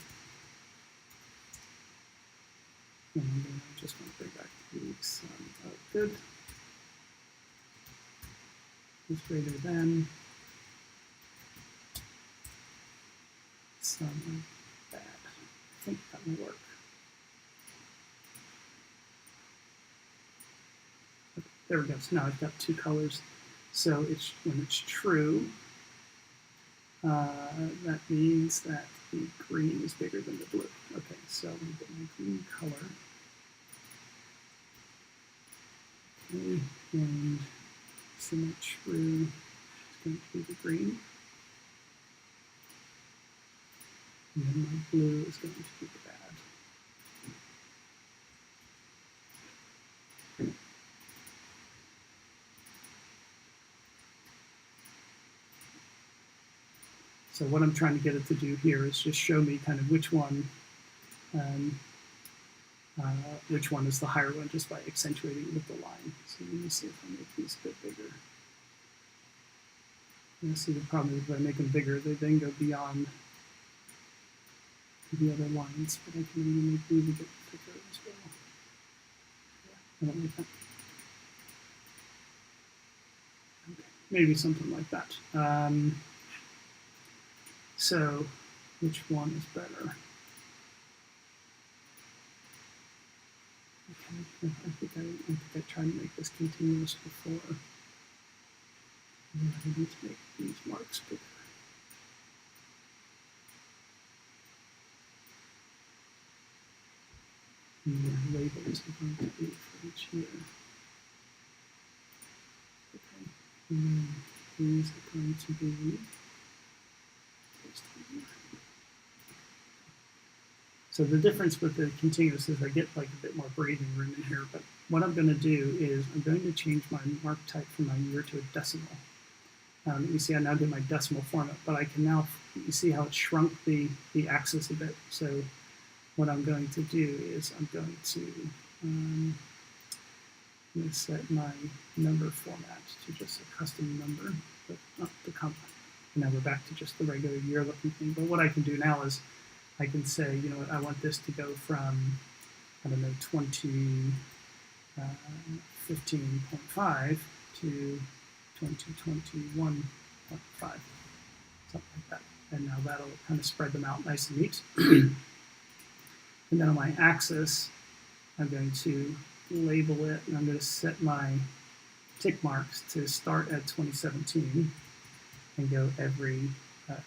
and then I just want to bring back the sum of good is greater than, some of that. I think that will work. Okay, there we go. So now I've got two colors. So it's when it's true, that means that the green is bigger than the blue. Okay, so I'm going to get my green color. Okay, and semi-true is going to be the green. And then my blue is going to be the bad. So what I'm trying to get it to do here is just show me kind of which one is the higher one, just by accentuating with the line. So let me see if I make these a bit bigger. You see, the problem is if I make them bigger, they then go beyond the other lines, but I can even make these a bit thicker as well. Yeah, I don't like that. Okay, maybe something like that. So which one is better? Okay, I think I tried to make this continuous before. And I need to make these marks bigger. And the labels are going to be for each year. Okay, and then these are going to be. So the difference with the continuous is I get like a bit more breathing room in here, but what I'm going to do is I'm going to change my mark type from my year to a decimal. You see I now get my decimal format, but I can now, you see how it shrunk the axis a bit. So what I'm going to do is I'm going to set my number format to just a custom number, but not the comma. And now we're back to just the regular year looking thing. But what I can do now is I can say, you know what, I want this to go from, I don't know, 15.5 to 2021.5, something like that. And now that'll kind of spread them out nice and neat. And then on my axis, I'm going to label it, and I'm going to set my tick marks to start at 2017 and go every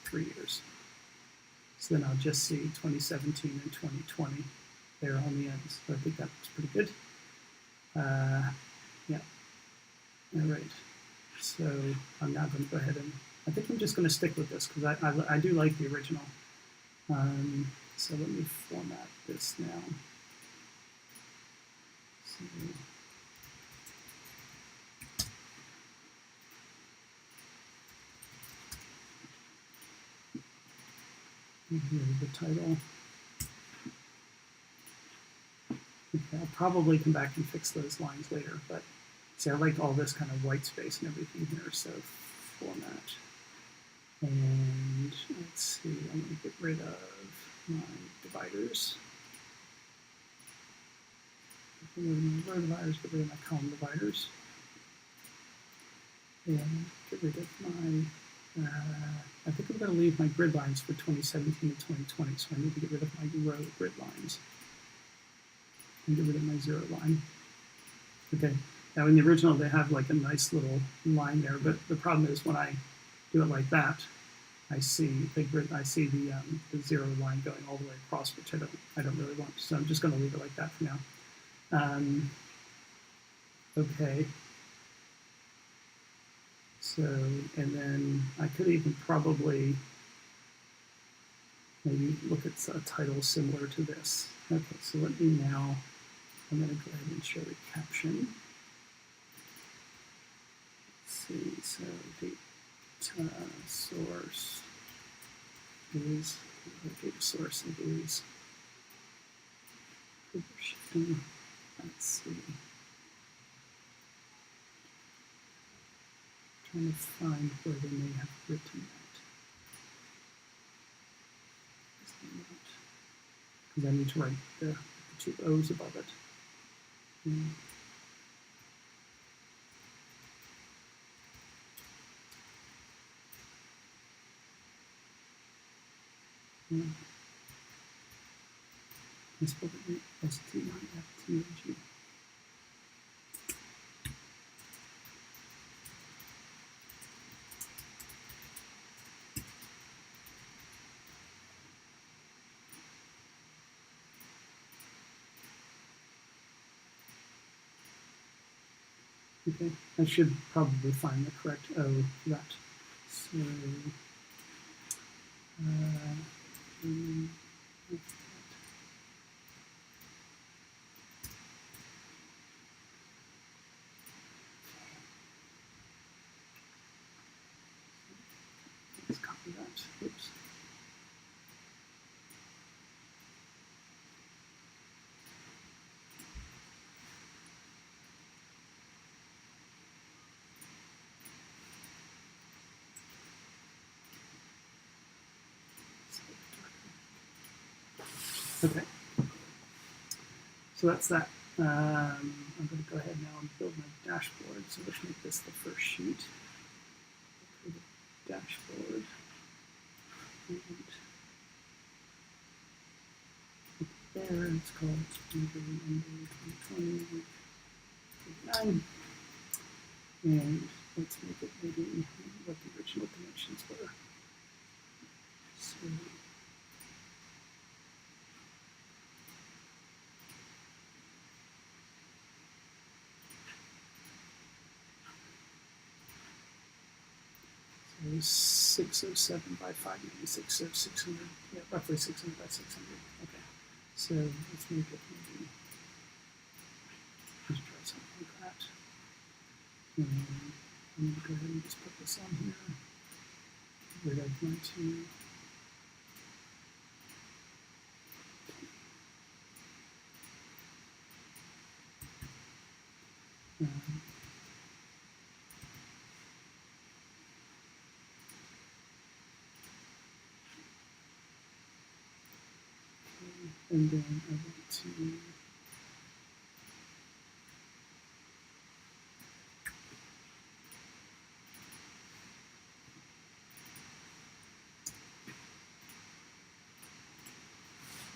3 years. So then I'll just see 2017 and 2020 there on the ends. So I think that's pretty good. Yeah. All right. So I'm now going to go ahead and I think I'm just going to stick with this because I do like the original. So let me format this now. So, here's the title. Okay, I'll probably come back and fix those lines later, but see, I like all this kind of white space and everything here, so format. And let's see, I'm going to get rid of my dividers. Get rid of my row dividers, get rid of my column dividers. And get rid of my, I think I'm going to leave my grid lines for 2017 and 2020, so I need to get rid of my row grid lines. And get rid of my 0 line. Okay, now in the original they have like a nice little line there, but the problem is when I do it like that, I see the grid, I see the 0 line going all the way across, which I don't really want. So I'm just going to leave it like that for now. Okay. So, and then I could even probably maybe look at a title similar to this. Okay, so let me now, I'm going to go ahead and show the caption. Let's see, so data source is, data source is, let's see. Trying to find where they may have written that. Because I need to write the 2 O's above it. I spelled it right, S-T-I-F-T-A-G. Okay, I should probably find the correct O for that. So, let's copy that. Oops. Okay, so that's that. I'm going to go ahead now and build my dashboard. So let's make this the first sheet. For the dashboard. And there, it's called Spring 2020 9. And let's make it maybe what the original dimensions were. So, it was 607 by 596, so 600, yeah, roughly 600 by 600. Okay, so let's make it maybe, let's try something like that. And I'm going to go ahead and just put this on here. Rid of my two. And then I want to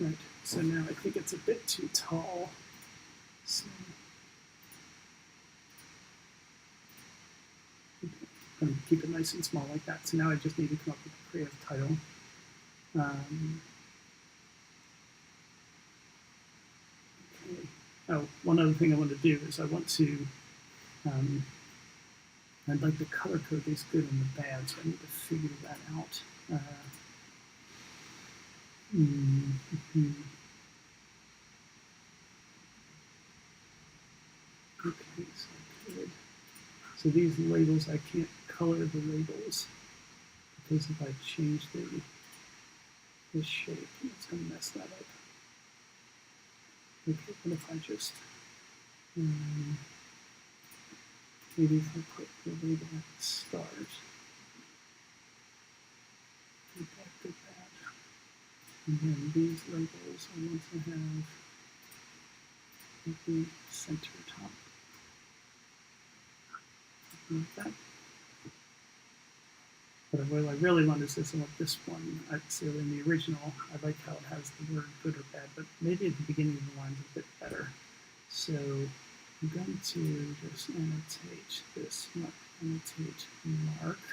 right. So now I think it's a bit too tall. So I'm going to keep it nice and small like that. So now I just need to come up with a creative title. Okay. Oh, one other thing I want to do is I want to, I'd like to color code these good and the bad, so I need to figure that out. Okay, so I could. So these labels, I can't color the labels because if I change the shape, it's going to mess that up. Okay, what if I just, maybe if I put the label at the start, go back to that. And then these labels, I want to have at the center top. Like that. But what I really want is this. I want this one. So in the original, I like how it has the word good or bad, but maybe at the beginning of the line's a bit better. So I'm going to just annotate this, annotate mark,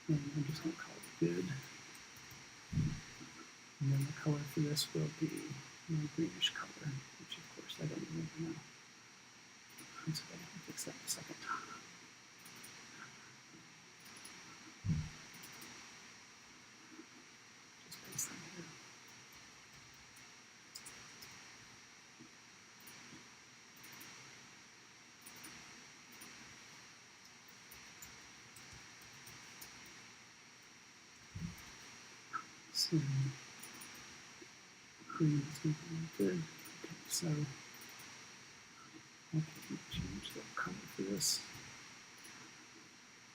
and I'm just going to call it good. And then the color for this will be my greenish color, which of course I don't really know. And so I can fix that in a second. Just paste them here. So green is making good. Okay, so I can change the color for this.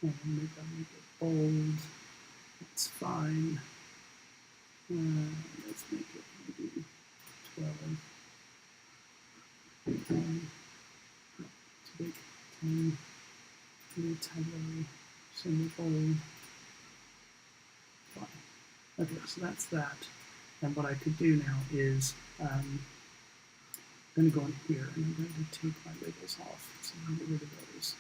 And maybe I'll make it bold. That's fine. Let's make it maybe 12. 10. Not too big. 10. Maybe title. Semi bold. Fine. Okay, so that's that. And what I could do now is I'm going to go in here and I'm going to take my labels off. So I'm going to get rid of those.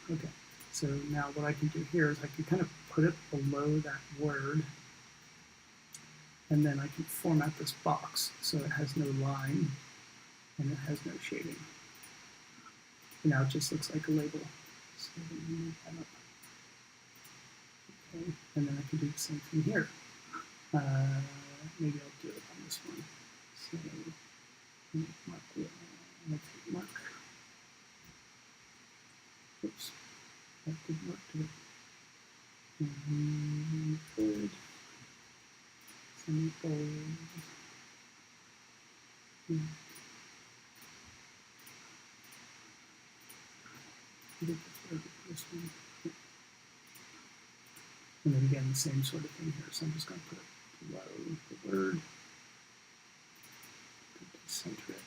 Okay, so now what I can do here is I can kind of put it below that word, and then I can format this box so it has no line and it has no shading. And now it just looks like a label. So let me move that up. Okay, and then I can do the same thing here. Maybe I'll do it on this one. So mark, mark. Oops, that didn't work to it. Good. Semicolon. This one. And then again, the same sort of thing here. So I'm just going to put it below the word. Center it.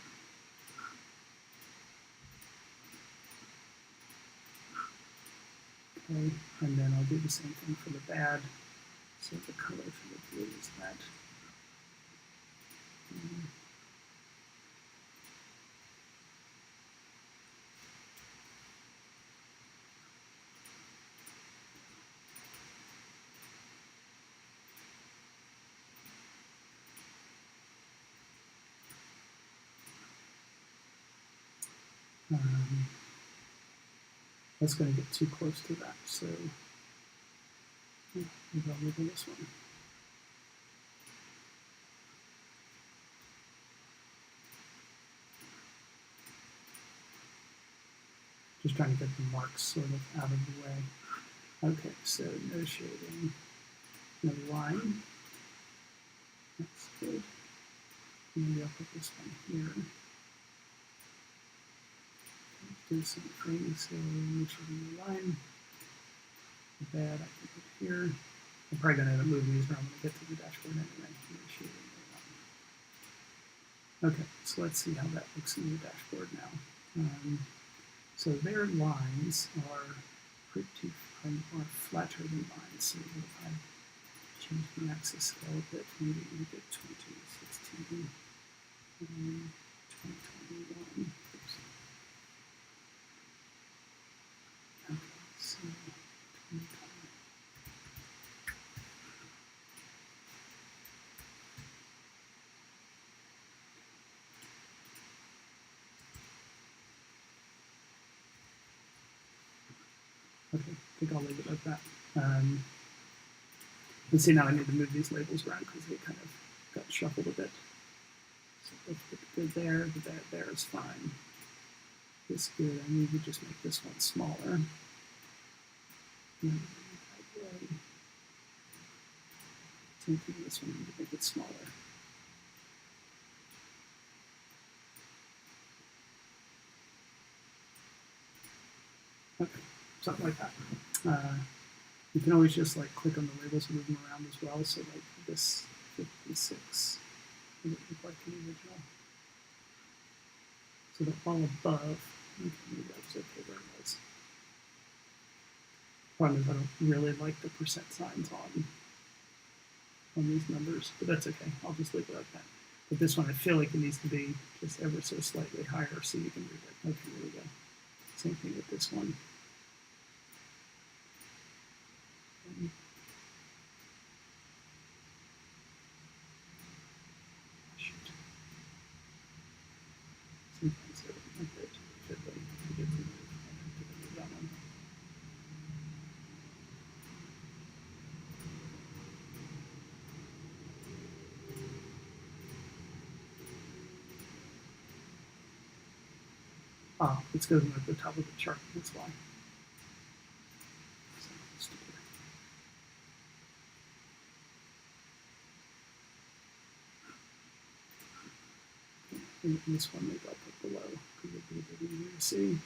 Okay, and then I'll do the same thing for the bad. So the color for the blue is that. That's going to get too close to that, so maybe I'll move on this one. Just trying to get the marks sort of out of the way. Okay, so no shading, no line. That's good. Maybe I'll put this one here. Do some things, so make sure the line. The bad I can put here. I'm probably going to end up moving these around when I get to the dashboard anyway. Okay, so let's see how that looks in the dashboard now. So their lines are pretty are flatter than mine. So if I change the axis scale a bit, maybe we get 2016, 2021. Okay, so 2020. Okay, I think I'll leave it like that. And see, now I need to move these labels around because they kind of got shuffled a bit. So let's put the good there, the bad there is fine. This good, I need to just make this one smaller. Same thing with this one, I need to make it smaller. Okay, something like that. You can always just like click on the labels and move them around as well. So like this 56 would look like the original. So the all above, okay, maybe that was okay where it was. Problem is I don't really like the percent signs on these numbers, but that's okay. I'll just leave it like that. But this one, I feel like it needs to be just ever so slightly higher so you can read it. Okay, there we go. Same thing with this one. Sometimes it would be good to get to move that one. Ah, it's going at the top of the chart, that's why. And this one maybe I'll put below because it'll be a bit easier to see.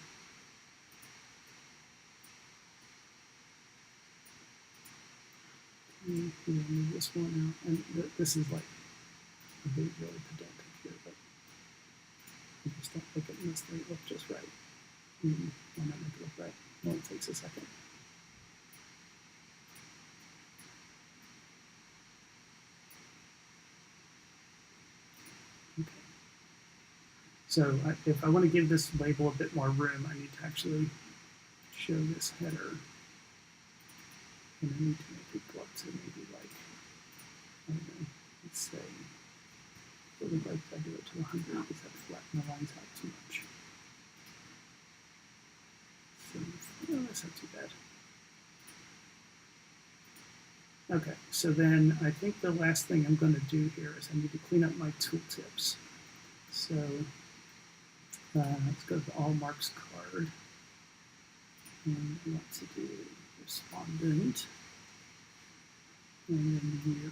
And move this one out, and this is like a bit really pedantic here, but I just don't think it necessarily look just right. Why not make it look right? Well, it takes a second. So if I want to give this label a bit more room, I need to actually show this header. And I need to make it go up to maybe like, I don't know, let's say, it would like if I do it to 100 because that flatten the lines out too much. So, oh, that's not too bad. Okay, so then I think the last thing I'm going to do here is I need to clean up my tooltips. So let's go to the all marks card. And I want to do respondent. And then here.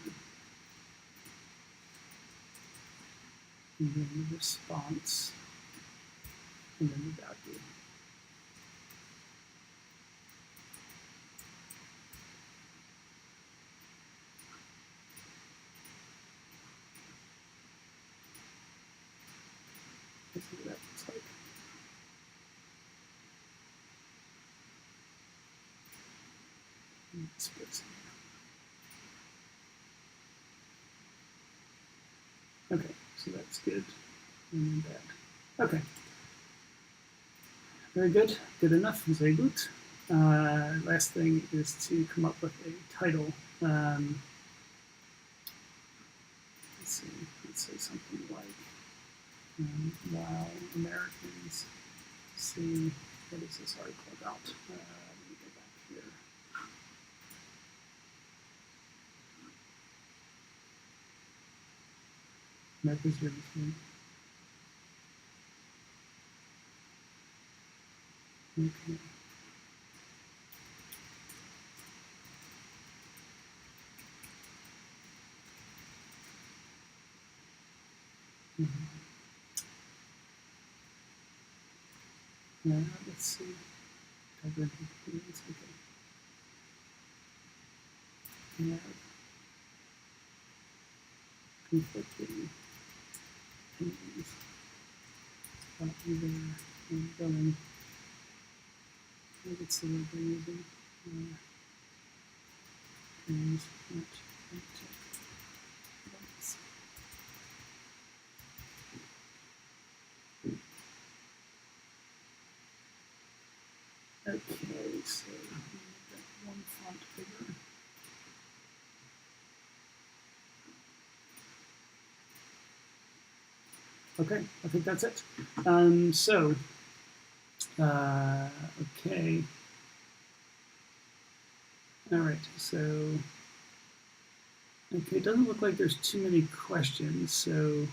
And then the response. And then the value. Let's see what that looks like. Okay, so that's good. And then bad. Okay. Very good. Good enough. Very good. Last thing is to come up with a title. Let's see. Let's say something like while Americans see, what is this article about? Let me go back here. America's Servicemen. Okay. Let's see. Divergent opinions. Okay. We have conflicting opinions about either going. Let's see what they're using. Opinions, not. Okay, so we've got one font bigger. Okay, I think that's it. Okay. All right, so, okay, it doesn't look like there's too many questions, so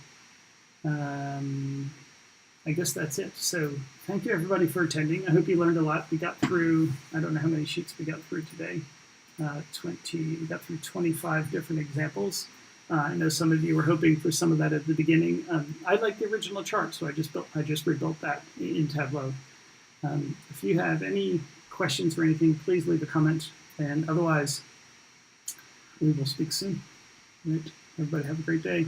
I guess that's it. So thank you everybody for attending. I hope you learned a lot. We got through, I don't know how many sheets we got through today. We got through 25 different examples. I know some of you were hoping for some of that at the beginning. I like the original chart, so I just rebuilt that in Tableau. If you have any questions or anything, please leave a comment. And otherwise, we will speak soon. All right. Everybody have a great day.